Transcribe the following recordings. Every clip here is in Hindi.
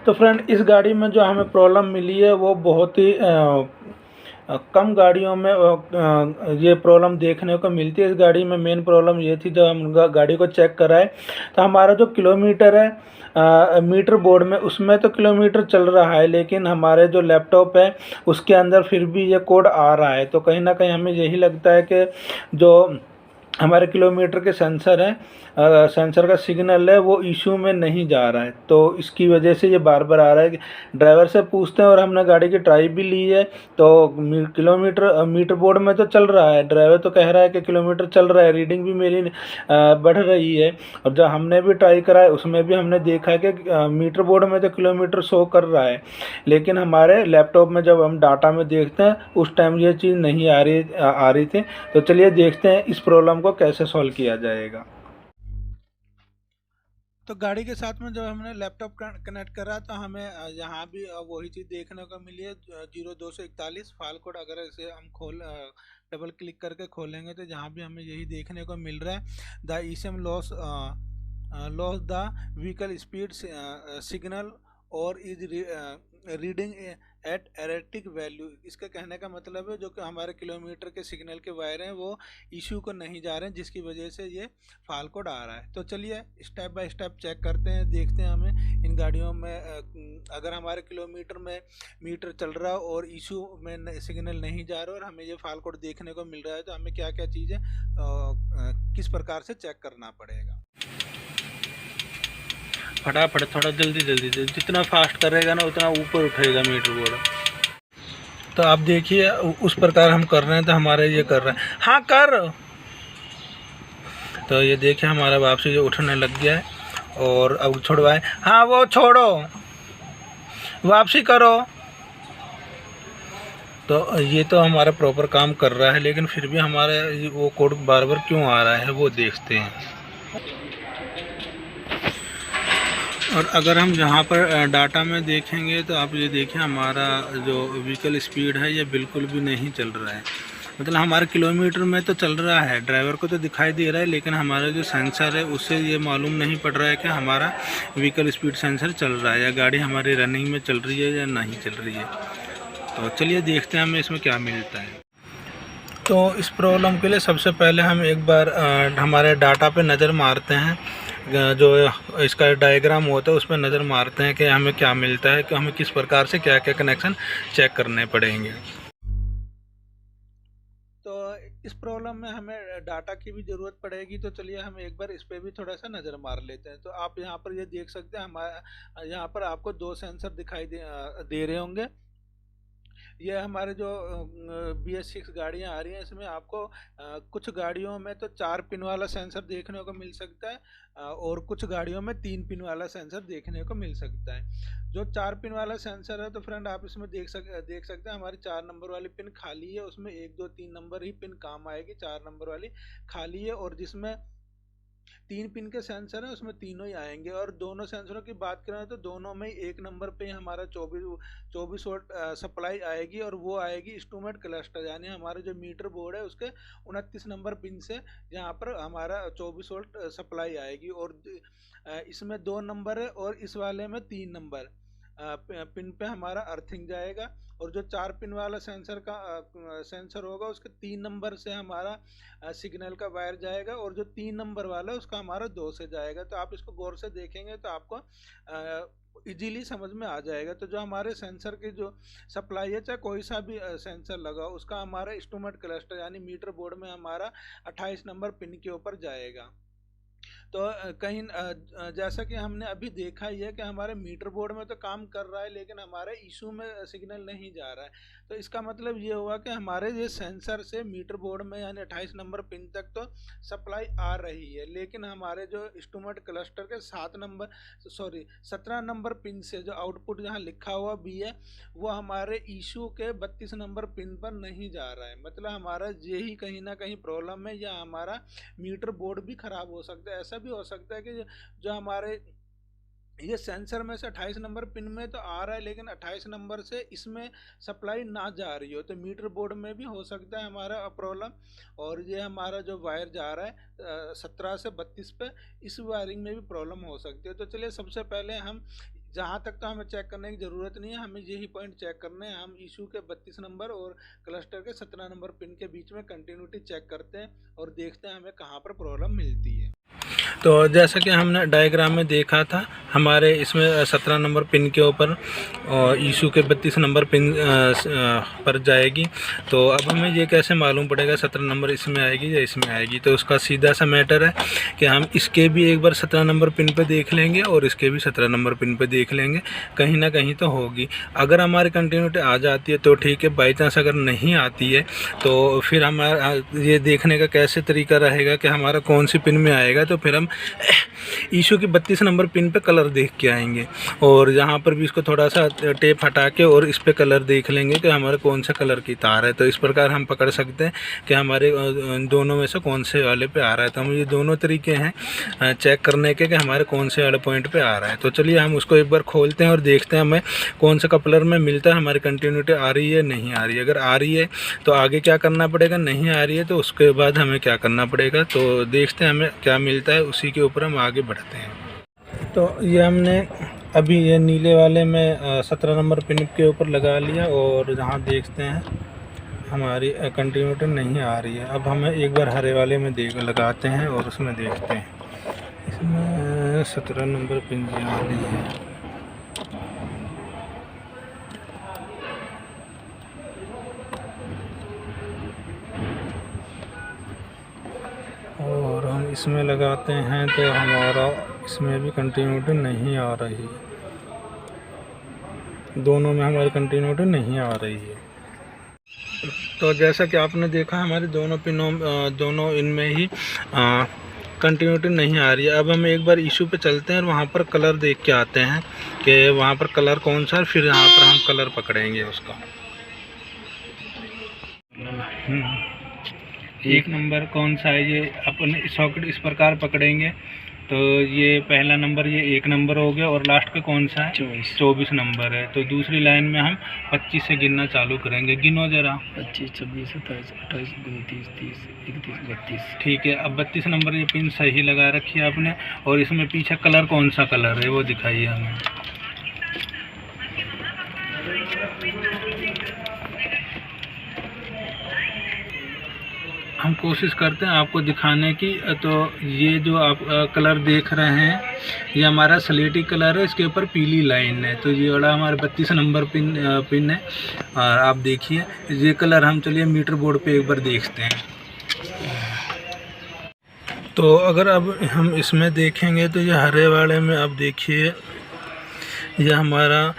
तो फ्रेंड इस गाड़ी में जो हमें प्रॉब्लम मिली है वो बहुत ही कम गाड़ियों में ये प्रॉब्लम देखने को मिलती है। इस गाड़ी में मेन प्रॉब्लम ये थी, जब हम गाड़ी को चेक कराए तो हमारा जो किलोमीटर है मीटर बोर्ड में उसमें तो किलोमीटर चल रहा है, लेकिन हमारे जो लैपटॉप है उसके अंदर फिर भी ये कोड आ रहा है। तो कहीं ना कहीं हमें यही लगता है कि जो हमारे किलोमीटर के सेंसर हैं, सेंसर का सिग्नल है वो इशू में नहीं जा रहा है। तो इसकी वजह से ये बार बार आ रहा है कि ड्राइवर से पूछते हैं, और हमने गाड़ी की ट्राई भी ली है तो किलोमीटर मीटर बोर्ड में तो चल रहा है, ड्राइवर तो कह रहा है कि किलोमीटर चल रहा है, रीडिंग भी मेरी बढ़ रही है। और जब हमने भी ट्राई करा है उसमें भी हमने देखा है कि मीटर बोर्ड में तो किलोमीटर शो कर रहा है, लेकिन हमारे लैपटॉप में जब हम डाटा में देखते हैं उस टाइम ये चीज़ नहीं आ रही थी। तो चलिए देखते हैं इस प्रॉब्लम को कैसे सॉल्व किया जाएगा। तो गाड़ी के साथ में जब हमने लैपटॉप कनेक्ट करा तो हमें यहाँ भी वही चीज़ देखने को मिली है, 0241 फाइल कोड। अगर इसे हम डबल क्लिक करके खोलेंगे तो यहाँ भी हमें यही देखने को मिल रहा है, the ECM loss the vehicle speed signal और is reading at erratic value. इसका कहने का मतलब है जो कि हमारे किलोमीटर के सिग्नल के वायर हैं वो इशू को नहीं जा रहे हैं, जिसकी वजह से ये फाल कोड आ रहा है। तो चलिए स्टेप बाय स्टेप चेक करते हैं, देखते हैं हमें इन गाड़ियों में अगर हमारे किलोमीटर में मीटर चल रहा है और इशू में सिग्नल नहीं जा रहा और हमें ये फाल कोड देखने को मिल रहा है, तो हमें क्या क्या चीज़ें किस प्रकार से चेक करना पड़ेगा। फटाफट थोड़ा जल्दी जितना फास्ट करेगा ना उतना ऊपर उठेगा मीटर बोर्ड। तो आप देखिए उस प्रकार हम कर रहे हैं तो हमारे ये कर रहा है, हाँ कर। तो ये देखिए हमारा वापसी जो उठने लग गया है और अब छुड़वाए, हाँ वो छोड़ो वापसी करो। तो ये तो हमारा प्रॉपर काम कर रहा है, लेकिन फिर भी हमारे वो कोड बार बार क्यों आ रहा है वो देखते हैं। और अगर हम यहाँ पर डाटा में देखेंगे तो आप ये देखें हमारा जो व्हीकल स्पीड है ये बिल्कुल भी नहीं चल रहा है। मतलब हमारे किलोमीटर में तो चल रहा है, ड्राइवर को तो दिखाई दे रहा है, लेकिन हमारा जो सेंसर है उससे ये मालूम नहीं पड़ रहा है कि हमारा व्हीकल स्पीड सेंसर चल रहा है या गाड़ी हमारी रनिंग में चल रही है या नहीं चल रही है। तो चलिए देखते हैं हमें इसमें क्या मिलता है। तो इस प्रॉब्लम के लिए सबसे पहले हम एक बार हमारे डाटा पे नज़र मारते हैं, जो इसका डायग्राम होता है उस पर नज़र मारते हैं कि हमें क्या मिलता है, कि हमें किस प्रकार से क्या क्या कनेक्शन चेक करने पड़ेंगे। तो इस प्रॉब्लम में हमें डाटा की भी ज़रूरत पड़ेगी, तो चलिए हम एक बार इस पर भी थोड़ा सा नज़र मार लेते हैं। तो आप यहाँ पर ये देख सकते हैं, हमारे यहाँ पर आपको 2 सेंसर दिखाई दे रहे होंगे। ये हमारे जो BS6 गाड़ियाँ आ रही हैं इसमें आपको कुछ गाड़ियों में तो 4 पिन वाला सेंसर देखने को मिल सकता है और कुछ गाड़ियों में 3 पिन वाला सेंसर देखने को मिल सकता है। जो 4 पिन वाला सेंसर है तो फ्रेंड आप इसमें देख सकते हैं हमारी 4 नंबर वाली पिन खाली है, उसमें 1 2 3 नंबर ही पिन काम आएगी, 4 नंबर वाली खाली है। और जिसमें 3 पिन के सेंसर है उसमें तीनों ही आएंगे। और दोनों सेंसरों की बात करें तो दोनों में 1 नंबर पे हमारा 24 वोल्ट सप्लाई आएगी, और वो आएगी इंस्ट्रूमेंट क्लस्टर, यानी हमारे जो मीटर बोर्ड है उसके 29 नंबर पिन से यहाँ पर हमारा 24 वोल्ट सप्लाई आएगी। और इसमें 2 नंबर है और इस वाले में 3 नंबर पिन पे हमारा अर्थिंग जाएगा। और जो 4 पिन वाला सेंसर होगा उसके 3 नंबर से हमारा सिग्नल का वायर जाएगा, और जो 3 नंबर वाला है उसका हमारा 2 से जाएगा। तो आप इसको गौर से देखेंगे तो आपको इजीली समझ में आ जाएगा। तो जो हमारे सेंसर की जो सप्लाई है, चाहे कोई सा भी सेंसर लगा उसका हमारा इंस्ट्रूमेंट क्लस्टर यानी मीटर बोर्ड में हमारा 28 नंबर पिन के ऊपर जाएगा। तो कहीं जैसा कि हमने अभी देखा ही है कि हमारे मीटर बोर्ड में तो काम कर रहा है, लेकिन हमारे इशू में सिग्नल नहीं जा रहा है। तो इसका मतलब ये हुआ कि हमारे ये सेंसर से मीटर बोर्ड में यानी 28 नंबर पिन तक तो सप्लाई आ रही है, लेकिन हमारे जो इंस्ट्रूमेंट क्लस्टर के 17 नंबर पिन से जो आउटपुट यहाँ लिखा हुआ भी है वो हमारे इशू के 32 नंबर पिन पर नहीं जा रहा है। मतलब हमारा यही कहीं ना कहीं प्रॉब्लम है, या हमारा मीटर बोर्ड भी खराब हो सकता है। ऐसा भी हो सकता है कि जो हमारे ये सेंसर में से 28 नंबर पिन में तो आ रहा है, लेकिन 28 नंबर से इसमें सप्लाई ना जा रही हो, तो मीटर बोर्ड में भी हो सकता है हमारा प्रॉब्लम। और ये हमारा जो वायर जा रहा है 17 से 32 पे, इस वायरिंग में भी प्रॉब्लम हो सकती है। तो चलिए सबसे पहले हम जहाँ तक तो हमें चेक करने की ज़रूरत नहीं है, हमें यही पॉइंट चेक करने हैं। हम इशू के 32 नंबर और क्लस्टर के 17 नंबर पिन के बीच में कंटिन्यूटी चेक करते हैं और देखते हैं हमें कहाँ पर प्रॉब्लम मिलती है। तो जैसा कि हमने डायग्राम में देखा था, हमारे इसमें 17 नंबर पिन के ऊपर इशू के 32 नंबर पिन पर जाएगी। तो अब हमें ये कैसे मालूम पड़ेगा 17 नंबर इसमें आएगी या इसमें आएगी? तो उसका सीधा सा मैटर है कि हम इसके भी एक बार 17 नंबर पिन पे देख लेंगे और इसके भी 17 नंबर पिन पे देख लेंगे, कहीं ना कहीं तो होगी। अगर हमारी कंटिन्यूटी आ जाती है तो ठीक है, बाई चांस अगर नहीं आती है तो फिर हमारा ये देखने का कैसे तरीका रहेगा कि हमारा कौन सी पिन में आएगा। तो फिर हम इशू की 32 नंबर पिन पे कलर देख के आएंगे और यहाँ पर भी इसको थोड़ा सा टेप हटा के और इस पे कलर देख लेंगे कि हमारे कौन से कलर की तार है। तो इस प्रकार हम पकड़ सकते हैं कि हमारे दोनों में से कौन से वाले पे आ रहा है। तो हम ये दोनों तरीके हैं चेक करने के कि हमारे कौन से वाले पॉइंट पे आ रहा है। तो चलिए हम उसको एक बार खोलते हैं और देखते हैं हमें कौन सा कपलर में मिलता है, हमारी कंटिन्यूटी आ रही है नहीं आ रही है। अगर आ रही है तो आगे क्या करना पड़ेगा, नहीं आ रही है तो उसके बाद हमें क्या करना पड़ेगा। तो देखते हैं हमें क्या मिलता है, उसी के ऊपर हम आगे बढ़ते हैं। तो ये हमने अभी ये नीले वाले में 17 नंबर पिन के ऊपर लगा लिया और जहाँ देखते हैं हमारी कंटिन्यूटी नहीं आ रही है। अब हमें एक बार हरे वाले में लगाते हैं और उसमें देखते हैं, इसमें 17 नंबर पिन आ रही है। और हम इसमें लगाते हैं तो हमारा इसमें भी कंटिन्यूटी नहीं आ रही, दोनों में हमारी कंटिन्यूटी नहीं आ रही है। तो जैसा कि आपने देखा हमारे दोनों पिनों दोनों इनमें ही कंटिन्यूटी नहीं आ रही है। अब हम एक बार इशू पे चलते हैं और वहाँ पर कलर देख के आते हैं कि वहाँ पर कलर कौन सा है, फिर यहाँ पर हम कलर पकड़ेंगे उसका। एक नंबर कौन सा है, ये अपन सॉकेट इस प्रकार पकड़ेंगे तो ये पहला नंबर ये 1 नंबर हो गया और लास्ट पे कौन सा है 24 नंबर है। तो दूसरी लाइन में हम 25 से गिनना चालू करेंगे। गिनो जरा। 25, 26, 27, 28, 29, 30, 31, 32। ठीक है, अब 32 नंबर ये पिन सही लगा रखी है आपने और इसमें पीछे कलर कौन सा कलर है वो दिखाइए हमें। हम कोशिश करते हैं आपको दिखाने की। तो ये जो आप कलर देख रहे हैं ये हमारा स्लेटी कलर है, इसके ऊपर पीली लाइन है। तो ये वाला हमारा 32 नंबर पिन है और आप देखिए ये कलर हम चलिए मीटर बोर्ड पे एक बार देखते हैं। तो अगर अब हम इसमें देखेंगे तो ये हरे वाले में अब देखिए ये हमारा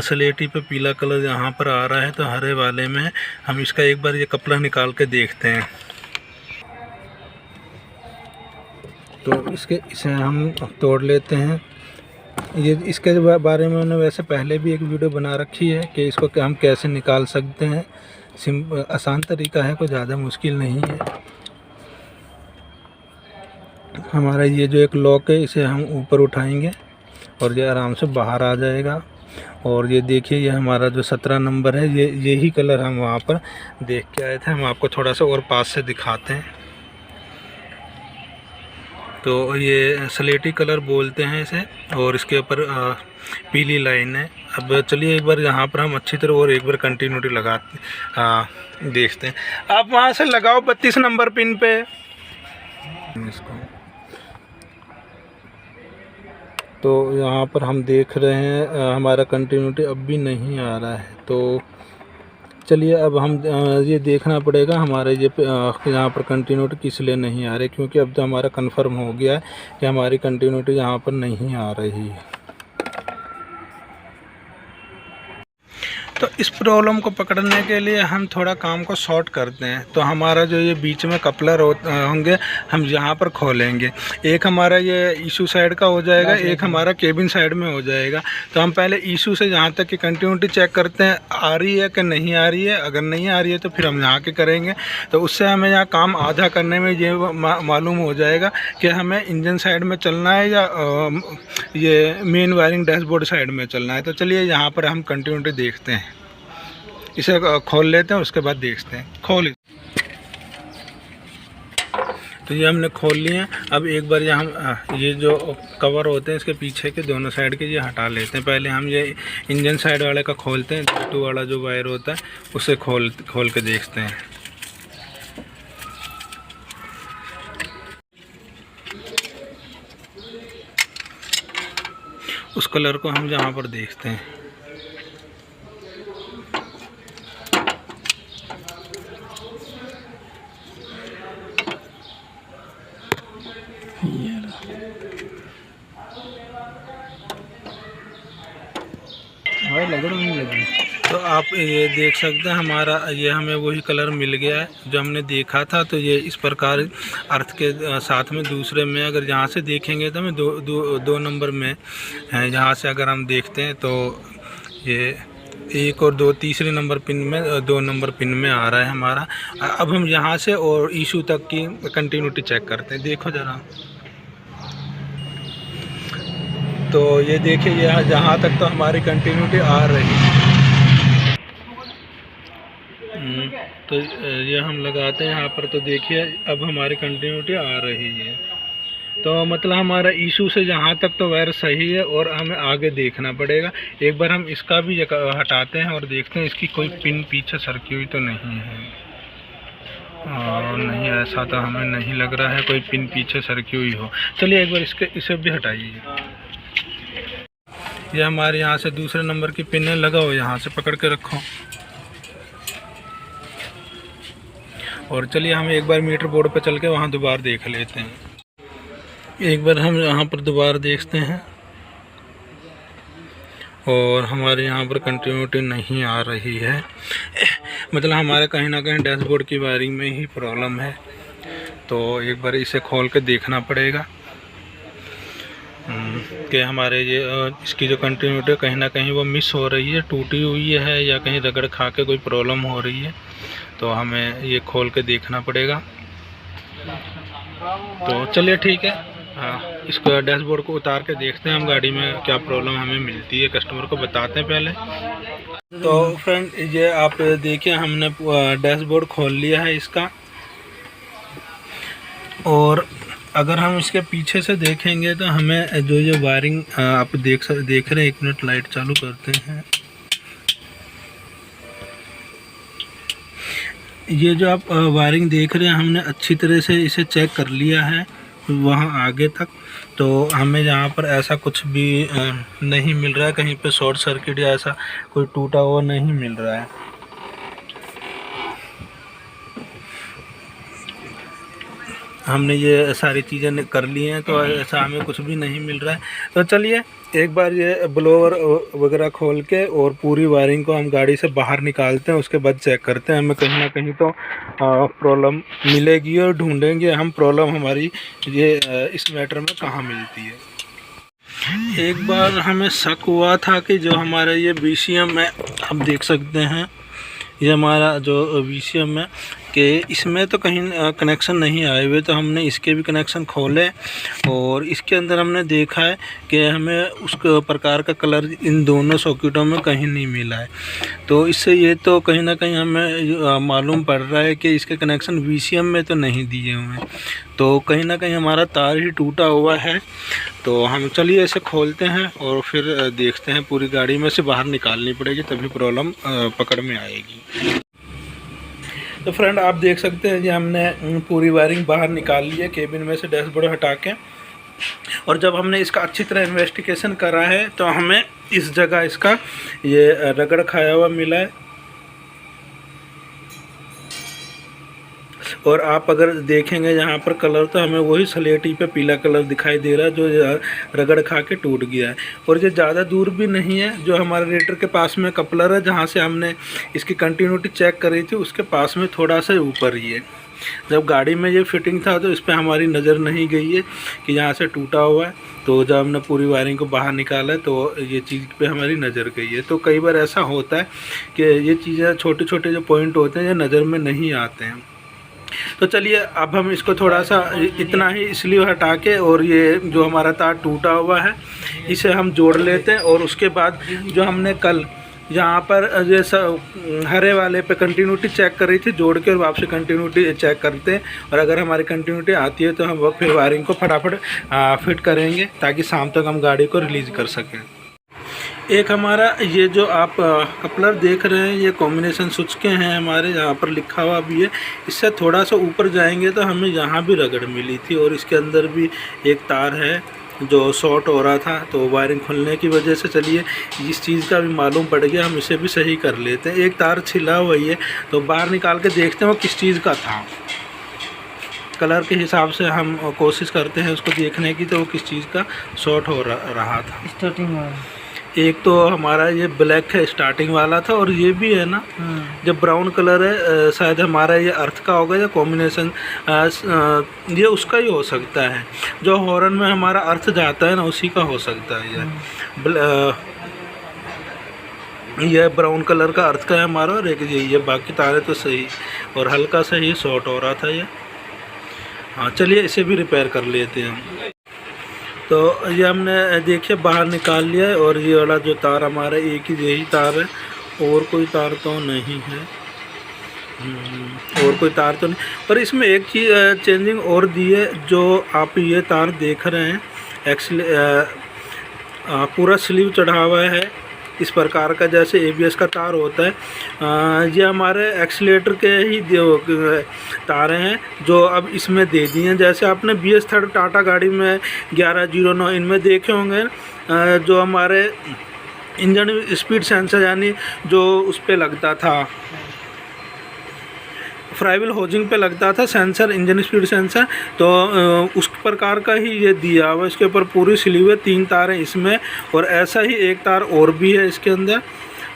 स्लेटी पे पीला कलर यहाँ पर आ रहा है। तो हरे वाले में हम इसका एक बार ये कपड़ा निकाल के देखते हैं। तो इसे हम तोड़ लेते हैं। ये इसके बारे में मैंने वैसे पहले भी एक वीडियो बना रखी है कि इसको हम कैसे निकाल सकते हैं। आसान तरीका है, कोई ज़्यादा मुश्किल नहीं है। हमारा ये जो एक लॉक है इसे हम ऊपर उठाएंगे और ये आराम से बाहर आ जाएगा। और ये देखिए ये हमारा जो 17 नंबर है यही कलर हम वहाँ पर देख के आए थे। हम आपको थोड़ा सा और पास से दिखाते हैं। तो ये स्लेटी कलर बोलते हैं इसे और इसके ऊपर पीली लाइन है। अब चलिए एक बार यहाँ पर हम अच्छी तरह और एक बार कंटिन्यूटी लगाते देखते हैं। आप वहाँ से लगाओ 32 नंबर पिन पे इसको। तो यहाँ पर हम देख रहे हैं हमारा कंटिन्यूटी अब भी नहीं आ रहा है। तो चलिए अब हम ये देखना पड़ेगा हमारे ये यहाँ पर कंटिन्यूटी किस लिए नहीं आ रही, क्योंकि अब तो हमारा कंफर्म हो गया है कि हमारी कंटिन्यूटी यहाँ पर नहीं आ रही है। तो इस प्रॉब्लम को पकड़ने के लिए हम थोड़ा काम को शॉर्ट करते हैं। तो हमारा जो ये बीच में कपलर होंगे हम यहाँ पर खोलेंगे। एक हमारा ये इशू साइड का हो जाएगा, एक हमारा केबिन साइड में हो जाएगा। तो हम पहले इशू से यहाँ तक की कंटिन्यूटी चेक करते हैं आ रही है कि नहीं आ रही है। अगर नहीं आ रही है तो फिर हम यहाँ के करेंगे। तो उससे हमें यहाँ काम आधा करने में ये मालूम हो जाएगा कि हमें इंजन साइड में चलना है या ये मेन वायरिंग डैशबोर्ड साइड में चलना है। तो चलिए यहाँ पर हम कंटिन्यूटी देखते हैं। इसे खोल लेते हैं, उसके बाद देखते हैं। खोल। तो ये हमने खोल लिए। अब एक बार ये हम ये जो कवर होते हैं इसके पीछे के दोनों साइड के ये हटा लेते हैं। पहले हम ये इंजन साइड वाले का खोलते हैं, टू वाला जो वायर होता है उसे खोल के देखते हैं। उस कलर को हम यहाँ पर देखते हैं। तो आप ये देख सकते हैं हमारा ये हमें वही कलर मिल गया है जो हमने देखा था। तो ये इस प्रकार अर्थ के साथ में दूसरे में अगर यहाँ से देखेंगे तो हमें दो नंबर में है। यहाँ से अगर हम देखते हैं तो ये 1 और 2 तीसरे नंबर पिन में 2 नंबर पिन में आ रहा है हमारा। अब हम यहाँ से और इशू तक की कंटिन्यूटी चेक करते हैं। देखो ज़रा, तो ये देखिए जहाँ तक तो हमारी कंटिन्यूटी आ रही है। तो ये हम लगाते हैं यहाँ पर, तो देखिए अब हमारी कंटिन्यूटी आ रही है। तो मतलब हमारा इशू से जहाँ तक तो वायर सही है और हमें आगे देखना पड़ेगा। एक बार हम इसका भी हटाते हैं और देखते हैं इसकी कोई पिन पीछे सरकी हुई तो नहीं है। और नहीं, ऐसा तो हमें नहीं लग रहा है कोई पिन पीछे सरकी हुई हो। चलिए एक बार इसे भी हटाइए। ये हमारे यहाँ से दूसरे नंबर की पिन है, लगाओ, यहाँ से पकड़ के रखो। और चलिए हम एक बार मीटर बोर्ड पर चल के वहाँ दोबारा देख लेते हैं। एक बार हम यहाँ पर दोबारा देखते हैं और हमारे यहाँ पर कंटिन्यूटी नहीं आ रही है। मतलब हमारे कहीं ना कहीं डैशबोर्ड की वायरिंग में ही प्रॉब्लम है। तो एक बार इसे खोल के देखना पड़ेगा कि हमारे ये इसकी जो कंटिन्यूटी कहीं ना कहीं वो मिस हो रही है, टूटी हुई है या कहीं रगड़ खा के कोई प्रॉब्लम हो रही है। तो हमें ये खोल के देखना पड़ेगा। तो चलिए ठीक है, हाँ, इसको डैशबोर्ड को उतार के देखते हैं हम गाड़ी में क्या प्रॉब्लम हमें मिलती है, कस्टमर को बताते हैं पहले। तो फ्रेंड ये आप देखिए हमने डैशबोर्ड खोल लिया है इसका। और अगर हम इसके पीछे से देखेंगे तो हमें जो ये वायरिंग आप देख रहे हैं। 1 मिनट लाइट चालू करते हैं। ये जो आप वायरिंग देख रहे हैं हमने अच्छी तरह से इसे चेक कर लिया है वहाँ आगे तक। तो हमें यहाँ पर ऐसा कुछ भी नहीं मिल रहा है, कहीं पे शॉर्ट सर्किट या ऐसा कोई टूटा हुआ नहीं मिल रहा है। हमने ये सारी चीज़ें कर ली हैं तो ऐसा हमें कुछ भी नहीं मिल रहा है। तो चलिए एक बार ये ब्लोअर वगैरह खोल के और पूरी वायरिंग को हम गाड़ी से बाहर निकालते हैं, उसके बाद चेक करते हैं। हमें कहीं ना कहीं तो प्रॉब्लम मिलेगी और ढूंढेंगे हम प्रॉब्लम हमारी ये इस मैटर में कहाँ मिलती है। एक बार हमें शक हुआ था कि जो हमारा ये VCM है, आप देख सकते हैं ये हमारा जो VCM है कि इसमें तो कहीं कनेक्शन नहीं आए हुए। तो हमने इसके भी कनेक्शन खोले और इसके अंदर हमने देखा है कि हमें उस प्रकार का कलर इन दोनों सॉकेटों में कहीं नहीं मिला है। तो इससे ये तो कहीं ना कहीं हमें मालूम पड़ रहा है कि इसके कनेक्शन VCM में तो नहीं दिए हुए हैं। तो कहीं ना कहीं हमारा तार ही टूटा हुआ है। तो हम चलिए इसे खोलते हैं और फिर देखते हैं। पूरी गाड़ी में से बाहर निकालनी पड़ेगी तभी प्रॉब्लम पकड़ में आएगी। तो फ्रेंड आप देख सकते हैं कि हमने पूरी वायरिंग बाहर निकाल ली है केबिन में से, डैशबोर्ड हटा के। और जब हमने इसका अच्छी तरह इन्वेस्टिगेशन करा है तो हमें इस जगह इसका ये रगड़ खाया हुआ मिला है। और आप अगर देखेंगे यहाँ पर कलर तो हमें वही स्लेटी पे पीला कलर दिखाई दे रहा है जो रगड़ खा के टूट गया है। और ये ज़्यादा दूर भी नहीं है, जो हमारे रेडिएटर के पास में कपलर है जहाँ से हमने इसकी कंटिन्यूटी चेक करी थी उसके पास में थोड़ा सा ऊपर ही है। जब गाड़ी में ये फिटिंग था तो इस पर हमारी नज़र नहीं गई है कि यहाँ से टूटा हुआ है। तो जब हमने पूरी वायरिंग को बाहर निकाला है तो ये चीज़ पे हमारी नज़र गई है। तो कई बार ऐसा होता है कि ये चीज़ें छोटे छोटे जो पॉइंट होते हैं ये नज़र में नहीं आते हैं। तो चलिए अब हम इसको थोड़ा सा इतना ही स्लीव हटा के और ये जो हमारा तार टूटा हुआ है इसे हम जोड़ लेते हैं। और उसके बाद जो हमने कल यहाँ पर जैसा हरे वाले पे कंटिन्यूटी चेक कर रही थी, जोड़ के और वापसी कंटिन्यूटी चेक करते हैं, और अगर हमारी कंटिन्यूटी आती है तो हम वो फिर वायरिंग को फटाफट फिट करेंगे ताकि शाम तक हम गाड़ी को रिलीज़ कर सकें। एक हमारा ये जो आप कपलर देख रहे हैं, ये कॉम्बिनेशन स्विच के हैं हमारे, यहाँ पर लिखा हुआ भी है। इससे थोड़ा सा ऊपर जाएंगे तो हमें यहाँ भी रगड़ मिली थी, और इसके अंदर भी एक तार है जो शॉर्ट हो रहा था, तो वायरिंग खुलने की वजह से चलिए इस चीज़ का भी मालूम पड़ गया, हम इसे भी सही कर लेते हैं। एक तार छिला हुआ है तो बाहर निकाल के देखते हैं वो किस चीज़ का था। कलर के हिसाब से हम कोशिश करते हैं उसको देखने की, तो वो किस चीज़ का शॉर्ट हो रहा था। स्टार्टिंग वाला एक तो हमारा ये ब्लैक है, स्टार्टिंग वाला था, और ये भी है ना जो ब्राउन कलर है, शायद हमारा ये अर्थ का होगा या कॉम्बिनेशन, ये उसका ही हो सकता है। जो हॉर्न में हमारा अर्थ जाता है ना, उसी का हो सकता है ये ब्राउन कलर का अर्थ का है हमारा, और एक ये बाकी तारे तो सही, और हल्का सा ही शॉर्ट हो रहा था ये। हाँ चलिए इसे भी रिपेयर कर लेते हैं हम। तो ये हमने देखिए बाहर निकाल लिया है, और ये वाला जो तार हमारा एक ही यही तार है, और कोई तार तो नहीं है, और कोई तार तो नहीं। पर इसमें एक चीज़ चेंजिंग और दी है, जो आप ये तार देख रहे हैं एक्चुअली पूरा स्लीव चढ़ा हुआ है इस प्रकार का, जैसे ABS का तार होता है। ये हमारे एक्सीलेटर के ही तारें हैं जो अब इसमें दे दी हैं। जैसे आपने BS थर्ड टाटा गाड़ी में 1109 इनमें देखे होंगे, जो हमारे इंजन स्पीड सेंसर यानी जो उस पर लगता था, फ्राइवल होजिंग पे लगता था सेंसर, इंजन स्पीड सेंसर, तो उस प्रकार का ही ये दिया हुआ। इसके ऊपर पूरी स्लीव है, 3 तारें इसमें, और ऐसा ही एक तार और भी है इसके अंदर।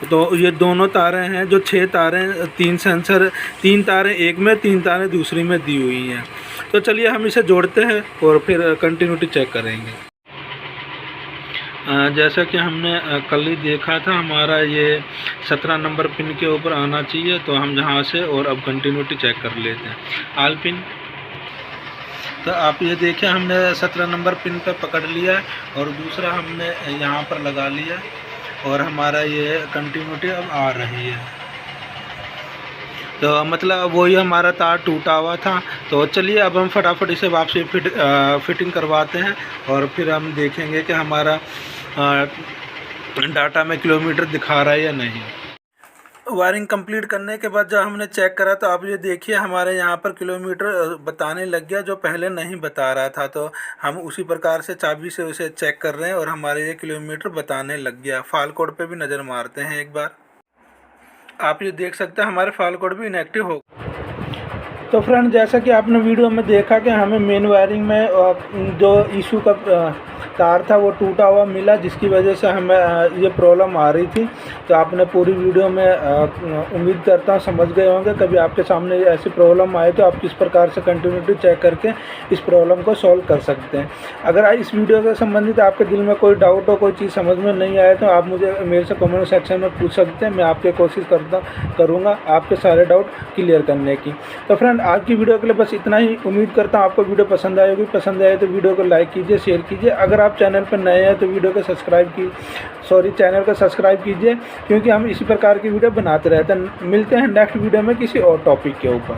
तो ये दोनों तारें हैं जो 6 तारें, 3 सेंसर, 3 तारें एक में, 3 तारें दूसरी में दी हुई हैं। तो चलिए हम इसे जोड़ते हैं और फिर कंटिन्यूटी चेक करेंगे। जैसा कि हमने कल ही देखा था, हमारा ये 17 नंबर पिन के ऊपर आना चाहिए, तो हम यहाँ से और अब कंटिन्यूटी चेक कर लेते हैं। आल पिन, तो आप ये देखिए हमने 17 नंबर पिन पे पकड़ लिया है, और दूसरा हमने यहाँ पर लगा लिया, और हमारा ये कंटिन्यूटी अब आ रही है। तो मतलब वही हमारा तार टूटा हुआ था। तो चलिए अब हम फटाफट इसे वापसी फिटिंग करवाते हैं, और फिर हम देखेंगे कि हमारा डाटा में किलोमीटर दिखा रहा है या नहीं। वायरिंग कंप्लीट करने के बाद जब हमने चेक करा, तो आप ये देखिए हमारे यहाँ पर किलोमीटर बताने लग गया, जो पहले नहीं बता रहा था। तो हम उसी प्रकार से चाबी से उसे चेक कर रहे हैं, और हमारे ये किलोमीटर बताने लग गया। फाल कोड पे भी नज़र मारते हैं एक बार। आप ये देख सकते हैं हमारे फाल कोड भी इनएक्टिव हो। तो फ्रेंड, जैसा कि आपने वीडियो में देखा कि हमें मेन वायरिंग में जो इशू का तार था वो टूटा हुआ मिला, जिसकी वजह से हमें ये प्रॉब्लम आ रही थी। तो आपने पूरी वीडियो में उम्मीद करता हूँ समझ गए होंगे। कभी आपके सामने ऐसी प्रॉब्लम आए तो आप किस प्रकार से कंटिन्यूटी चेक करके इस प्रॉब्लम को सॉल्व कर सकते हैं। अगर इस वीडियो से संबंधित आपके दिल में कोई डाउट हो, कोई चीज़ समझ में नहीं आए, तो आप मुझे मेरे से कमेंट सेक्शन में पूछ सकते हैं। मैं आपकी कोशिश करूँगा आपके सारे डाउट क्लियर करने की। तो फ्रेंड, आज की वीडियो के लिए बस इतना ही। उम्मीद करता हूँ आपको वीडियो पसंद आएगी। पसंद आए तो वीडियो को लाइक कीजिए, शेयर कीजिए। अगर आप चैनल पर नए हैं तो वीडियो को चैनल को सब्सक्राइब कीजिए, क्योंकि हम इसी प्रकार की वीडियो बनाते रहते हैं। मिलते हैं नेक्स्ट वीडियो में किसी और टॉपिक के ऊपर।